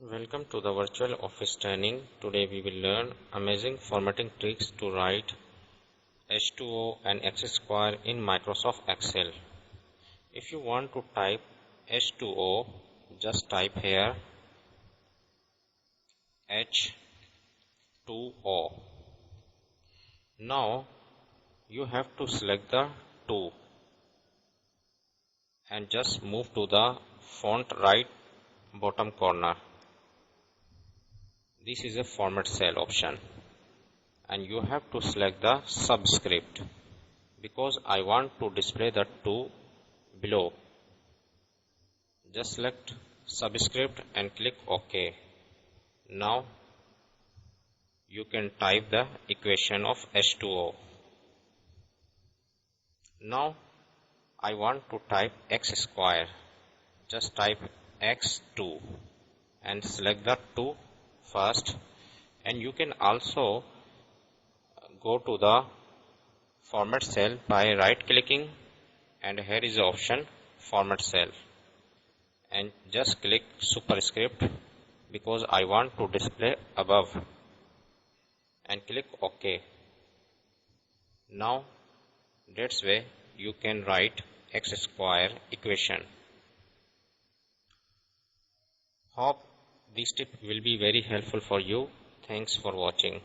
Welcome to the virtual office training. Today we will learn amazing formatting tricks to write H2O and X square in Microsoft Excel. If you want to type H2O, just type here H2O. Now you have to select the 2 and just move to the font right bottom corner. This is a format cell option, and you have to select the subscript because I want to display the 2 below. Just select subscript and click OK. Now you can type the equation of H2O. Now I want to type X square. Just type X2 and select the 2 first, and you can also go to the format cell by right clicking, and here is the option format cell, and just click superscript because I want to display above, and click OK. Now that's way you can write X square equation. Hope this tip will be very helpful for you. Thanks for watching.